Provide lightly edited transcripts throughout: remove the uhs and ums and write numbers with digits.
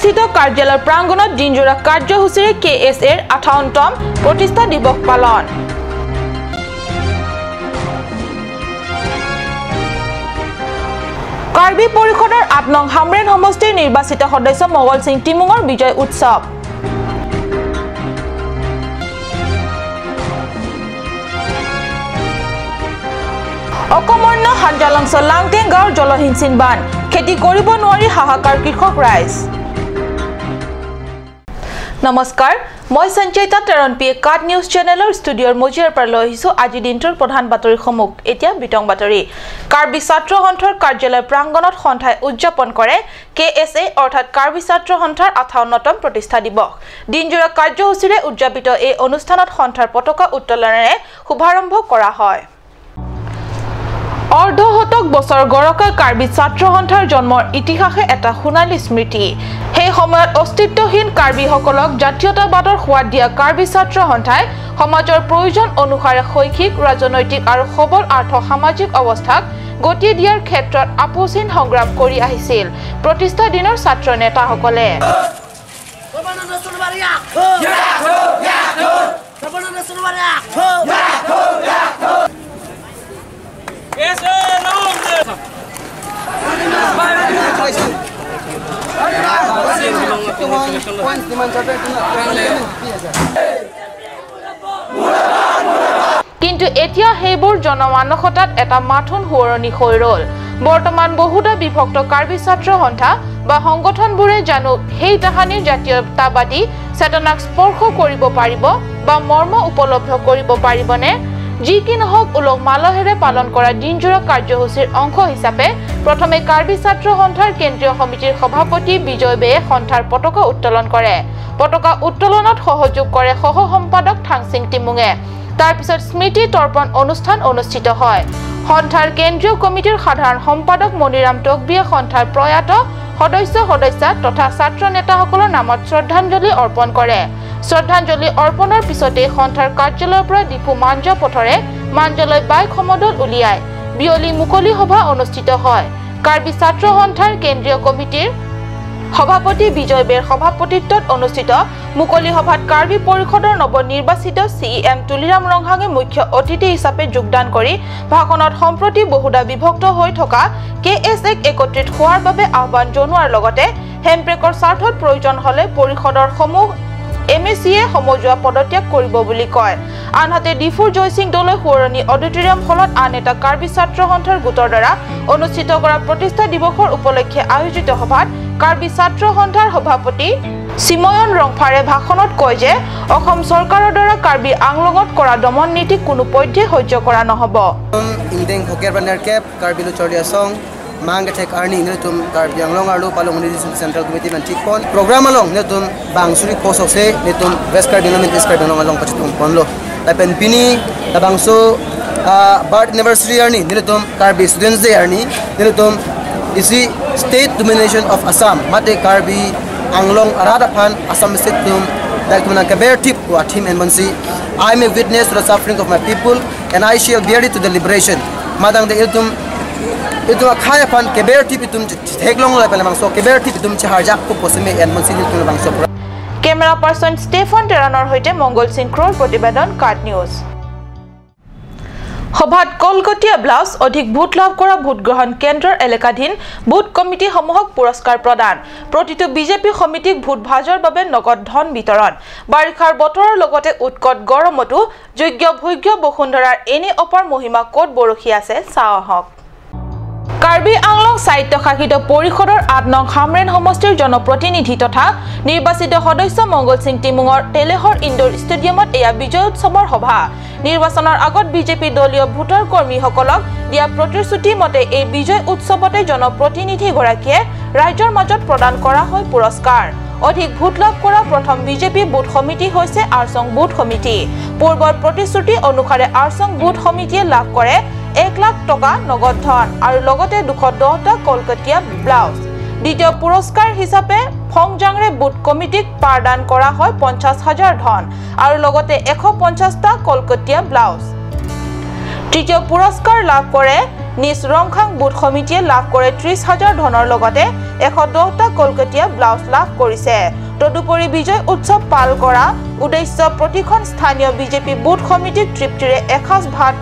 স্থিত কাৰ্যালয় প্ৰাংগণত দিনজোৰা কাৰ্যসূচীৰে KSAৰ 58তম প্ৰতিষ্ঠা দিৱস পালন। কাৰ্বি পৰিষদৰ 8 নং হামৰেন সমষ্টিৰ নিৰ্বাচিত সদস্য মঙ্গল সিং টিমুঙৰ বিজয় উৎসৱ। অকমন্য হাঞ্জালংছ লাংটেং গাঁৱৰ জলহীন বান খেতি কৰিব নোৱাৰি হাহাকাৰ কৃষক ৰাইজ। নমস্কাৰ, মই সঞ্চয়িতা তেৰণপিয়ে কাট নিউজ চেনেলৰ ষ্টুডিঅ'ৰ মজিয়াৰ পৰা লৈ আহিছোঁ আজি দিনটোৰ প্ৰধান বাতৰিসমূহ। এতিয়া বিতং বাতৰি। কাৰ্বি ছাত্ৰ সন্থাৰ কাৰ্যালয় প্ৰাংগণত সন্থাই উদযাপন কৰে KSA অৰ্থাৎ কাৰ্বি ছাত্ৰ সন্থাৰ 58তম প্ৰতিষ্ঠা দিৱস। দিনজোৰা কাৰ্যসূচীৰে উদযাপিত এই অনুষ্ঠানত সন্থাৰ পতাকা উত্তোলনেৰে শুভাৰম্ভ কৰা হয়। অৰ্ধশতক বছৰ গৰকা কাৰ্বি ছাত্ৰ সন্থাৰ জন্মৰ ইতিহাসে এটা সোণালী স্মৃতি। সেই সময়ত অস্তিত্বহীন কাৰ্বিসকলক জাতীয়তাবাদৰ সোৱাদ দিয়া কাৰ্বি ছাত্ৰ সন্থাই সমাজৰ প্ৰয়োজন অনুসাৰে শৈক্ষিক, ৰাজনৈতিক আৰু সবল আৰ্থ সামাজিক অৱস্থাক গতি দিয়াৰ ক্ষেত্ৰত আপোচহীন সংগ্ৰাম কৰি আহিছিল প্ৰতিষ্ঠা দিনৰ ছাত্ৰ নেতাসকলে। কিন্তু এতিয়া সেইবোৰ জনমানসতাত এটা মাথোন সোঁৱৰণি হৈ ৰল। বৰ্তমান বহুটা বিভক্ত কাৰ্বি ছাত্ৰ সন্থা বা সংগঠনবোৰে জানো সেই তাহানিৰ জাতীয়তাবাদী চেতনাক স্পৰ্শ কৰিব পাৰিব বা মৰ্ম উপলব্ধ কৰিব পাৰিবনে? যি কি নহওক উলহ মালহেৰে পালন কৰা দিনজোৰা কাৰ্যসূচীৰ অংশ হিচাপে প্ৰথমে কাৰ্বি ছাত্ৰ সন্থাৰ কেন্দ্ৰীয় সমিতিৰ সভাপতি বিজয় বেয়ে সন্থাৰ পতাকা উত্তোলন কৰে। পতাকা উত্তোলনত সহযোগ কৰে সহ সম্পাদক থাংচিং টিমুঙে। তাৰপিছত স্মৃতি তৰ্পণ অনুষ্ঠান অনুষ্ঠিত হয়। সন্থাৰ কেন্দ্ৰীয় কমিটিৰ সাধাৰণ সম্পাদক মণিৰাম টকবিয়ে সন্থাৰ প্ৰয়াত সদস্য তথা ছাত্ৰ নেতাসকলৰ নামত শ্ৰদ্ধাঞ্জলি অৰ্পণ কৰে। শ্ৰদ্ধাঞ্জলি অৰ্পণৰ পিছতে সন্থাৰ কাৰ্যালয়ৰ পৰা ডিপু মাঞ্জ পথৰে মাঞ্জলৈ বাইক সমদল উলিয়াই বিয়লি মুকলি সভা অনুষ্ঠিত হয়। কাৰ্বি ছাত্ৰ সন্থাৰ কেন্দ্ৰীয় কমিটিৰ সভাপতি বিজয় বেৰ সভাপতিত্বত অনুষ্ঠিত মুকলি সভাত কাৰ্বি পৰিষদৰ নৱনিৰ্বাচিত CEM তুলিৰাম ৰংহাঙে মুখ্য অতিথি হিচাপে যোগদান কৰি ভাষণত সম্প্ৰতি বহুদা বিভক্ত হৈ থকা KSAক একত্ৰিত হোৱাৰ বাবে আহ্বান জনোৱাৰ লগতে হেমব্ৰেকৰ স্বাৰ্থত প্ৰয়োজন হলে পৰিষদৰ সমূহ MSCয়ে সমজুৱা পদত্যাগ কৰিব বুলি কয়। আনহাতে ডিফুৰ জয়সিং দলৈ সোঁৱৰণি অডিটৰিয়াম হলত আন এটা কাৰ্বি ছাত্ৰ সন্থাৰ গোটৰ দ্বাৰা অনুষ্ঠিত কৰা প্ৰতিষ্ঠা দিৱসৰ উপলক্ষে আয়োজিত সভাত কাৰ্বি ছাত্ৰ সন্থাৰ সভাপতি চিময়ন ৰংফাৰে ভাষণত কয় যে অসম চৰকাৰৰ দ্বাৰা কাৰ্বি আংলঙত কৰা দমন নীতি কোনো পধ্যে সহ্য কৰা নহব। Mangatek Arni Netum Karbiang Long Arlu Palong Central Committee and Chikpon Program along Netum Bangsuri Posose Netum West Cardinal East Cardinal along Pachitum Ponlo Lapen Pini Tabangso Bart Anniversary Arni Netum Karbi Students Day Arni Netum isi State Domination of Assam Mate Karbi Anglong Aradapan Assam State Tum Dalkumana Kaber Tip to a team and Mansi. I am a witness to the suffering of my people and I shall bear it to the liberation. Madang the Iltum itu akhaya pan keber tip itum heglong la pelamang so keber tip itum chaharjak ko posime en monsil tu bang so camera person Stefan Teranor hoite Mongol Singh Kror প্ৰতিবেদন কাট news. সভাত কলকটীয়া blouse অধিক vote লাভ কৰা vote গ্ৰহণ কেন্দ্ৰৰ এলেকাধীন vote committee সমূহক পুৰস্কাৰ প্ৰদান। প্ৰতিটো বিজেপি সমিতিক ভোট ভাজৰ বাবে নগদ ধন বিতৰণ। বাৰিষাৰ বতৰৰ লগতে উৎকট গৰমতো যোগ্য ভোগ্য বসুন্ধৰাৰ এনে অপাৰ মহিমা ক'ত বৰখি আছে চাওক। কাৰ্বি আংলং স্বায়ত্তশাসিত পৰিষদৰ 8 নং হামৰেন সমষ্টিৰ জনপ্ৰতিনিধি তথা নিৰ্বাচিত সদস্য মঙ্গল সিং টিমুঙৰ তেলেহৰ ইনডোৰ ষ্টেডিয়ামত এয়া বিজয় উৎসৱৰ সভা। নিৰ্বাচনৰ আগত বিজেপি দলীয় ভোটাৰ কৰ্মীসকলক দিয়া প্ৰতিশ্ৰুতি মতে এই বিজয় উৎসৱতে জনপ্ৰতিনিধি গৰাকীয়ে ৰাজ্যৰ মাজত প্ৰদান কৰা হয় পুৰস্কাৰ। অধিক ভোট লাভ কৰা প্ৰথম বিজেপি বুথ সমিতি হৈছে আৰচং বুথ সমিতি। পূৰ্বৰ প্ৰতিশ্ৰুতি অনুসাৰে আৰচং বুথ সমিতিয়ে লাভ কৰে 1 লাখ টকা নগদ ধন আৰু লগতে 210টা কলকটীয়া ব্লাউজ। দ্বিতীয় পুৰস্কাৰ হিচাপে ফংজাংৰে বুথ কমিটিক পাৰদান কৰা হয় 50,000 ধন আৰু লগতে 150টা কলকটীয়া ব্লাউজ। তৃতীয় পুৰস্কাৰ লাভ কৰে নিজ ৰংখাং বুথ সমিতিয়ে লাভ কৰে 30,000 ধনৰ লগতে 110টা কলকাতিয়া ব্লাউজ লাভ কৰিছে তদুপৰি বিজয় উৎসৱ পাল কৰা উদ্দেশ্য প্ৰতিখন স্থানীয় বিজেপি বুথ সমিতিক তৃপ্তিৰে এসাঁজ ভাত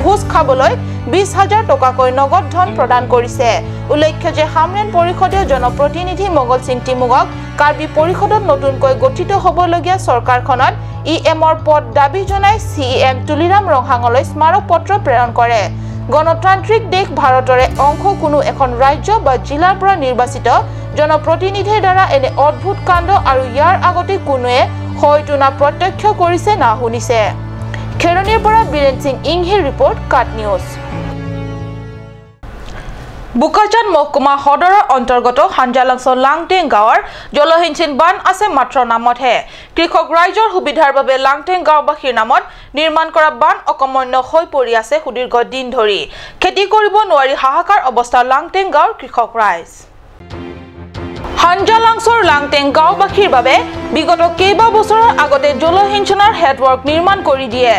ভোজ খাবলৈ 20,000 টকাকৈ নগদ ধন প্ৰদান কৰিছে উল্লেখ্য যে হামৰেন পৰিষদীয় জনপ্ৰতিনিধি মঙ্গল সিং টিমুগক কাৰ্বি পৰিষদত নতুনকৈ গঠিত হ'বলগীয়া চৰকাৰখনত ইএমৰ পদ দাবী জনাই সিএম তুলিৰাম ৰংহাঙলৈ স্মাৰক পত্ৰ প্ৰেৰণ কৰে গণতান্ত্ৰিক দেশ ভাৰতৰে অংশ কোনো এখন ৰাজ্য বা জিলাৰ পৰা নিৰ্বাচিত জনপ্ৰতিনিধিৰ দ্বাৰা এনে অদ্ভুত কাণ্ড আৰু ইয়াৰ আগতে কোনোৱে হয়তো না প্ৰত্যক্ষ কৰিছে না শুনিছে খেৰনিৰ পৰা বীৰেন সিং ইংহিৰ ৰিপৰ্ট কাট নিউজ বুকাজান মহকুমা সদৰৰ অন্তৰ্গত হাঞ্জালাংছ লাংটেং গাঁৱৰ জলসিঞ্চন বান আছে মাত্ৰ নামতহে কৃষক ৰাইজৰ সুবিধাৰ বাবে লাংটেং গাঁওবাসীৰ নামত নিৰ্মাণ কৰা বান অকমন্য হৈ পৰি আছে সুদীৰ্ঘ দিন ধৰি খেতি কৰিব নোৱাৰি হাহাকাৰ অৱস্থা লাংটেং গাঁৱৰ কৃষক ৰাইজ হাঞ্জালাংছৰ লাংটেং গাঁওবাসীৰ বাবে বিগত কেইবা বছৰৰ আগতে জলসিঞ্চনৰ হেডৱৰ্ক নিৰ্মাণ কৰি দিয়ে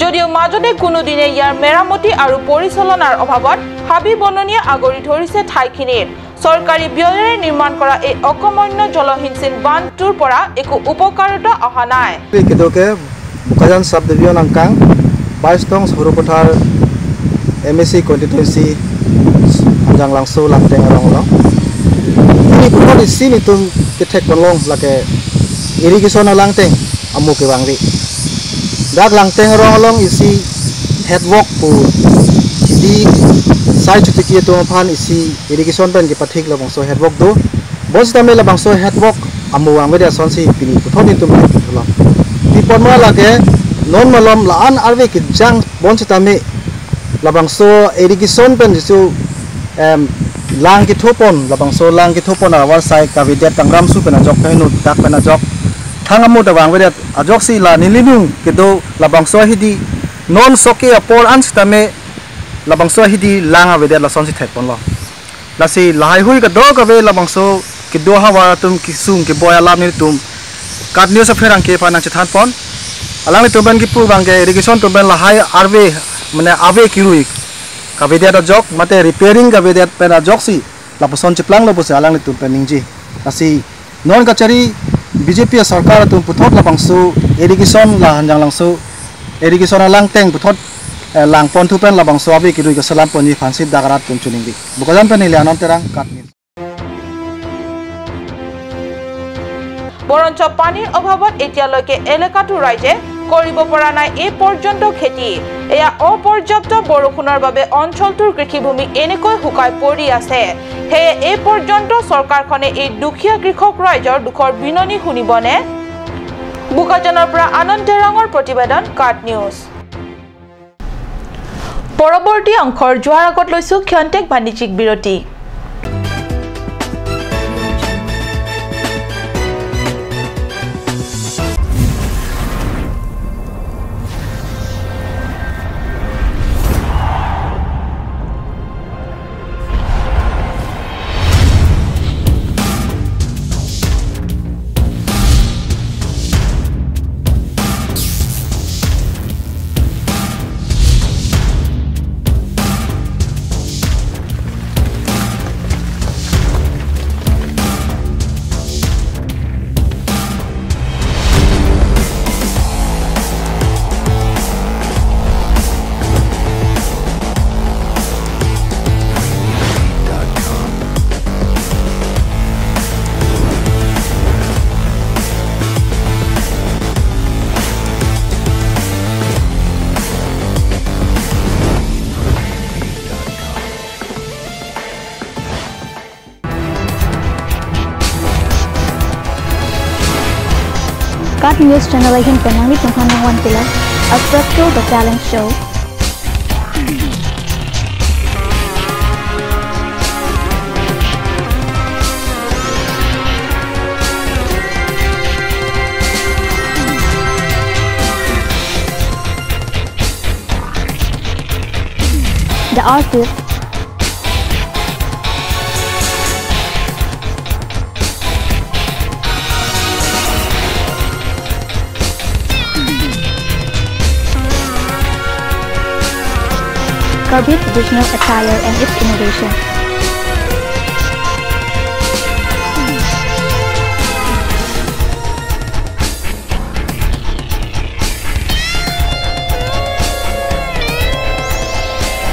যদিও মাজতে কোনো দিনে ইয়াৰ মেৰামতি আৰু পৰিচালনাৰ অভাৱত হাবি বননিয়ে আগৰি ধৰিছে ঠাইখিনিৰ চৰকাৰী ব্যয়েৰে নিৰ্মাণ কৰা এই অকমন্য জলসিঞ্চন বান্ধটোৰ পৰা একো উপকাৰিতা অহা নাই কেদকে বুকাজান সাব ডিভিজন আংকাং 22 নং সৰুপথাৰ এমএসি কন্টিটিউয়েন্সি হাঞ্জালাংছ লাংটেং ৰংলং ini bukan di sini tuh ketek pelong lake irrigation langteng amu ke bangri dak langteng rolong isi headwork pu di sai cuti kia tuh pan isi irrigation pen dipatik la bangso headwork do bos tame la bangso headwork amu angbe dia sonsi pini puthon itu lo di ponma lake non malom laan arve ki jang bons tame la bangso irrigation pen disu lang ki thopon labang so lang ki thopon awar sai ka videt tangram su pena jok kainu dak pena jok thangamu da bang videt ajok si la nilinu kedo labang so hidi non soke apor ans tame labang so hidi lang videt la sonsi thepon lo la si lai hui ka do ka ve labang so ki do hawa tum ki sung ki boya lam ni tum kat news aferang ke pana che than pon alang ni tumben ki pu bang ke irrigation tumben la hai arve mane ave ki rui kavidet jok mate repairing kavidet pena jok si laposon chiplang lo bose alang tu peningji asi non kachari BJP sarkar tu puthot lapangsu irrigation la hanjanglangsu irrigation langteng puthot langpon tu pen labangsu abi kidui ka salam poni fansi dagarat tum chuningi bukajan pen ilanon terang katni বৰঞ্চ পানীৰ অভাৱত এতিয়ালৈকে এলেকাটো ৰাইজে কৰিব পৰা নাই এই পৰ্যন্ত খেতি এয়া অপৰ্যাপ্ত বৰষুণৰ বাবে অঞ্চলটোৰ কৃষিভূমি এনেকৈ শুকাই পৰি আছে হে এই পৰ্যন্ত চৰকাৰখনে এই দুখীয়া কৃষক ৰাইজৰ দুখৰ বিননি শুনিবনে বুকাজানৰ পৰা আনন্দ ৰঙৰ প্ৰতিবেদন কাট নিউজ পৰৱৰ্তী অংশৰ যোৱাৰ আগত লৈছো ক্ষন্তেক বাণিজ্যিক বিৰতি Cut News Channel again penangi tunghan one pillar Aspecto the Talent Show. The artist Kirby traditional attire and its innovation.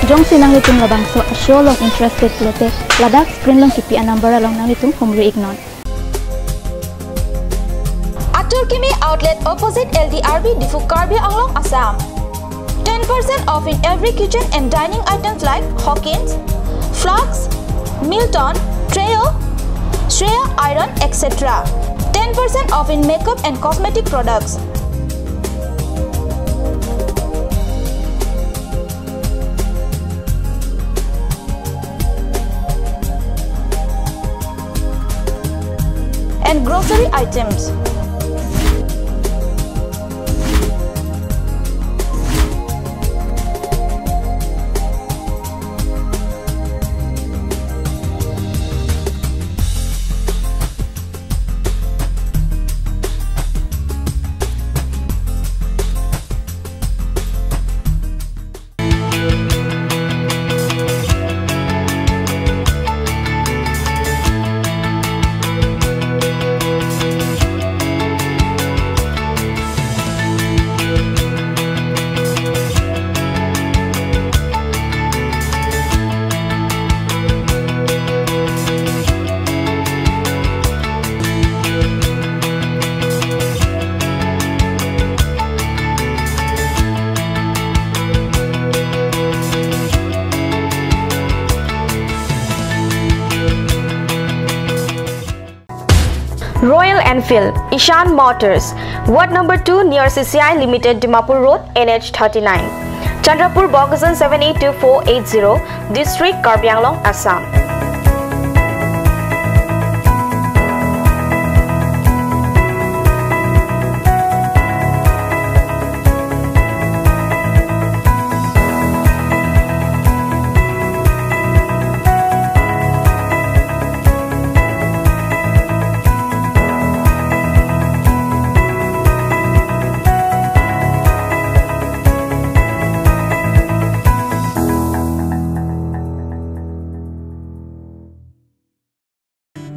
Jong sinang litung labang so a show long interested lote Ladakh sprint long kipi anambara long nang litung humri ignon. Aturkimi outlet opposite LDRB Difu Karbi Anglong Assam. 10% off in every kitchen and dining items like Hawkins, Flax, Milton, Treo, Shreya Iron, etc. 10% off in makeup and cosmetic products. And grocery items. Royal Enfield, Ishan Motors, Ward number 2 near CCI Limited, Dimapur Road, NH 39. Chandrapur, Bogazan 782480, District, Karbi Anglong, Assam.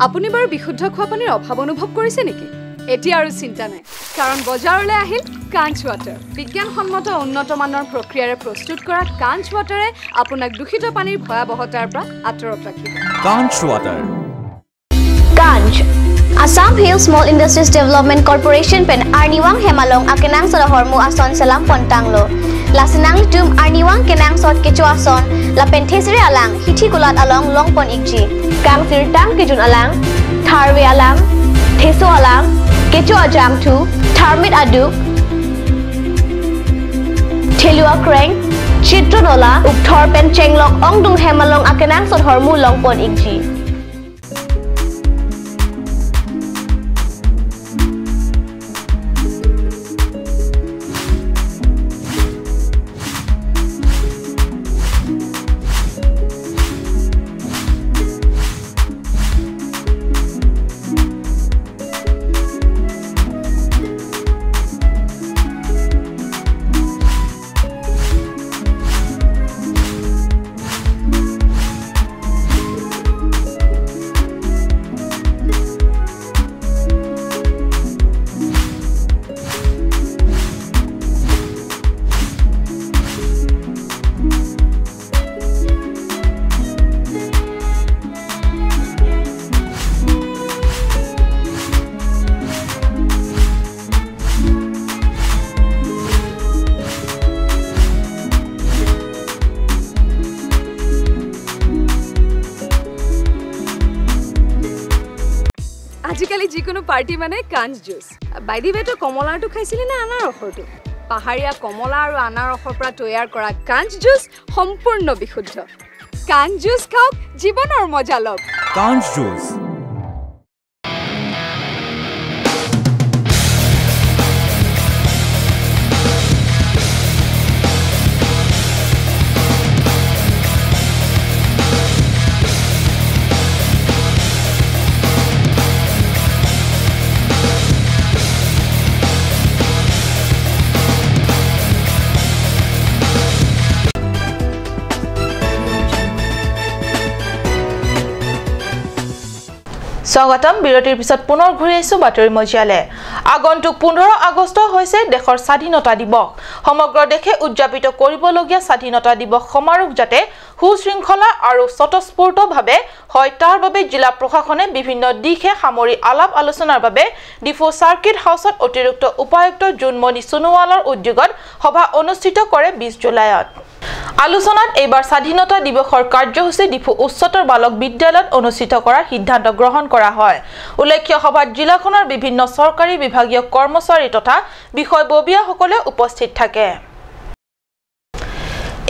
আপুনি বাৰু বিশুদ্ধ খোৱা পানীৰ অভাৱ অনুভৱ কৰিছে নেকি? এতিয়া আৰু চিন্তা নাই, কাৰণ বজাৰলৈ আহিল কাঞ্চ ৱাটাৰ। বিজ্ঞানসন্মত উন্নত মানৰ প্ৰক্ৰিয়াৰে প্ৰস্তুত কৰা কাঞ্চ ৱাটাৰে আপোনাক দূষিত পানীৰ ভয়াৱহতাৰ পৰা আঁতৰত ৰাখিব। কাঞ্চ water. Kanj, Assam Hill Small Industries Development Corporation pen Arniwang Hemalong akenang sa hormu ason selam pontanglo. Lasinang tum Arniwang kenang sot kecu ason la penthesri alang hithi kulat along longpon ikji. Kang sirtang kijun alang, tharwe alang, theso alang, kecu ajam tu, tharmit aduk, thelua kreng, chitronola, ukthor pen chenglok ongdung Hemalong akenang sot hormu longpon ikji. আজিকালি যিকোনো party মানে কাঞ্চ juice. By the ৱে তো কমলাটো খাইছিলি না আনাৰসৰটো? পাহাৰীয়া কমলা আৰু আনাৰসৰ পৰা তৈয়াৰ কৰা কাঞ্চ জুচ সম্পূৰ্ণ বিশুদ্ধ। কাঞ্চ জুচ খাওক, জীৱনৰ মজা লওক। কাঞ্চ জুচ। স্বাগতম বিৰতিৰ পিছত পুনৰ ঘূৰি আহিছো বাতৰি মজিয়ালে আগন্তুক 15 আগষ্ট হৈছে দেশৰ স্বাধীনতা দিৱস সমগ্ৰ দেশে উদযাপিত কৰিবলগীয়া স্বাধীনতা দিৱস সমাৰোহ যাতে সুশৃংখলা আৰু স্বতঃস্ফূৰ্তভাৱে হয় তাৰ বাবে জিলা প্ৰশাসনে বিভিন্ন দিশে সামৰি আলাপ আলোচনাৰ বাবে ডিফু সাৰ্কিট হাউছত অতিৰিক্ত উপায়ুক্ত জুনমণি সোণোৱালৰ উদ্যোগত সভা অনুষ্ঠিত কৰে 20 জুলাইত আলোচনাত এইবাৰ স্বাধীনতা দিৱসৰ কাৰ্যসূচী ডিফু উচ্চতৰ বালক বিদ্যালয়ত অনুষ্ঠিত কৰাৰ সিদ্ধান্ত গ্ৰহণ কৰা হয় উল্লেখ্য সভাত জিলাখনৰ বিভিন্ন চৰকাৰী বিভাগীয় কৰ্মচাৰী তথা বিষয়ববীয়াসকলে উপস্থিত থাকে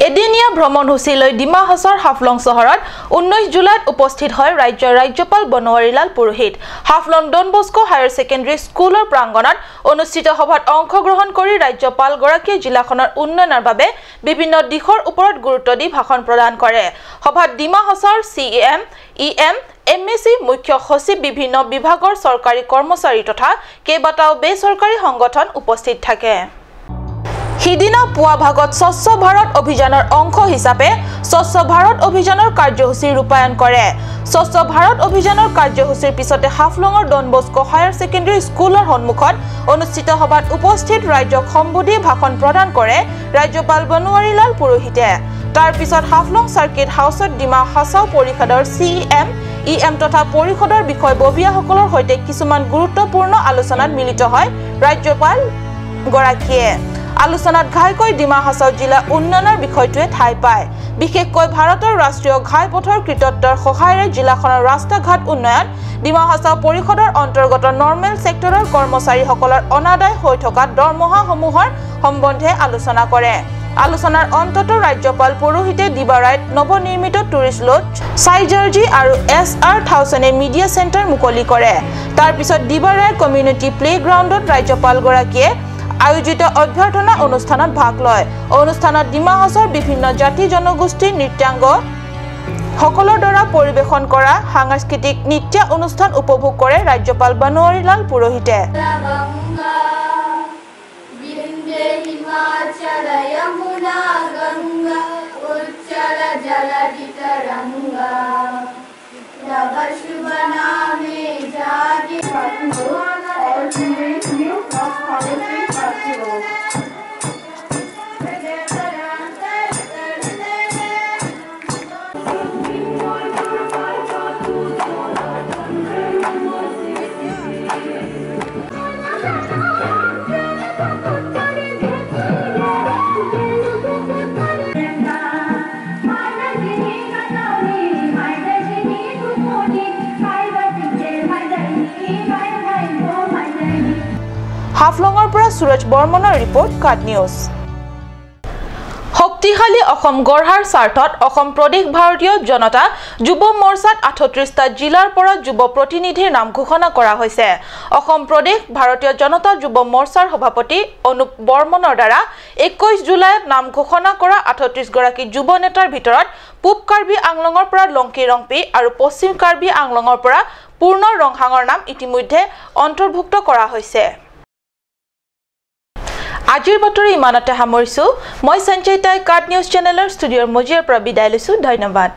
এদিনীয়া ভ্ৰমণসূচী লৈ ডিমা হাছাৰ হাফলং চহৰত 19 জুলাইত উপস্থিত হয় ৰাজ্যৰ ৰাজ্যপাল Banwarilal Purohit Haflong Don Bosco higher secondary স্কুলৰ প্ৰাংগণত অনুষ্ঠিত সভাত অংশগ্ৰহণ কৰি ৰাজ্যপাল গৰাকীয়ে জিলাখনৰ উন্নয়নৰ বাবে বিভিন্ন দিশৰ ওপৰত গুৰুত্ব দি ভাষণ প্ৰদান কৰে সভাত ডিমা হাছাৰ CEM EM MSC মুখ্য সচিব বিভিন্ন বিভাগৰ চৰকাৰী কৰ্মচাৰী তথা কেইবাটাও বেচৰকাৰী সংগঠন উপস্থিত থাকে হিদিনা পুৱা ভাগত স্বচ্ছ ভাৰত অভিযানৰ অংশ হিচাপে স্বচ্ছ ভাৰত অভিযানৰ কাৰ্যসূচী ৰূপায়ণ কৰে স্বচ্ছ ভাৰত অভিযানৰ কাৰ্যসূচীৰ পিছতে হাফলঙৰ ডন বস্কো হায়াৰ সেকেন্ডাৰী স্কুলৰ সন্মুখত অনুষ্ঠিত সভাত উপস্থিত ৰাজ্যক সম্বোধি ভাষণ প্ৰদান কৰে ৰাজ্যপাল বনৱাৰীলাল পুৰোহিতে তাৰ পিছত হাফলং সাৰ্কিট হাউছত ডিমা হাছাও পৰিষদৰ CEM EM তথা পৰিষদৰ বিষয়ববীয়াসকলৰ সৈতে কিছুমান গুৰুত্বপূৰ্ণ আলোচনাত মিলিত হয় ৰাজ্যপাল গৰাকীয়ে আলোচনাত ঘাইকৈ ডিমা হাছাও জিলা উন্নয়নৰ বিষয়টোৱে ঠাই পায় বিশেষকৈ ভাৰতৰ ৰাষ্ট্ৰীয় ঘাইপথৰ কৃতিত্বৰ সহায়েৰে জিলাখনৰ ৰাস্তা ঘাট উন্নয়ন ডিমা হাছাও পৰিষদৰ অন্তৰ্গত নৰ্মেল সেক্টৰৰ কৰ্মচাৰীসকলৰ অনাদায় হৈ থকা দৰমহাসমূহৰ সম্বন্ধে আলোচনা কৰে আলোচনাৰ অন্তত ৰাজ্যপাল পুৰোহিতে দিবাৰাইত নৱনিৰ্মিত টুৰিষ্ট লজ সাইজাৰ্জি আৰু SR1000 মিডিয়া সেন্টাৰ মুকলি কৰে তাৰ পিছত দিবাৰাই কমিউনিটি প্লেগ্ৰাউণ্ডত ৰাজ্যপাল গৰাকীয়ে আয়োজিত অভ্যৰ্থনা অনুষ্ঠানত ভাগ লয় অনুষ্ঠানত ডিমা হাছাওৰ বিভিন্ন জাতি জনগোষ্ঠীৰ নৃত্যাংগ সকলৰ দ্বাৰা পৰিবেশন কৰা সাংস্কৃতিক নৃত্য অনুষ্ঠান উপভোগ কৰে ৰাজ্যপাল বনৱাৰীলাল পুৰোহিতে হাফলঙৰ পৰা সুৰজ বৰ্মনৰ ৰিপৰ্ট কাট নিউজ শক্তিশালী অসম গঢ়াৰ স্বাৰ্থত অসম প্ৰদেশ ভাৰতীয় জনতা যুৱ মৰ্চাত 38টা জিলাৰ পৰা যুৱ প্ৰতিনিধিৰ নাম ঘোষণা কৰা হৈছে অসম প্ৰদেশ ভাৰতীয় জনতা যুৱ মৰ্চাৰ সভাপতি অনুপ বৰ্মনৰ দ্বাৰা 21 জুলাইত নাম ঘোষণা কৰা 38 গৰাকী যুৱ নেতাৰ ভিতৰত পূব কাৰ্বি আংলঙৰ পৰা লংকি ৰংপি আৰু পশ্চিম কাৰ্বি আংলঙৰ পৰা পূৰ্ণ ৰংহাঙৰ নাম ইতিমধ্যে অন্তৰ্ভুক্ত কৰা হৈছে আজিৰ বাতৰি ইমানতে সামৰিছো মই সঞ্চয়িতাই কাট নিউজ চেনেলৰ ষ্টুডিঅ'ৰ মজিয়াৰ পৰা বিদায় লৈছো ধন্যবাদ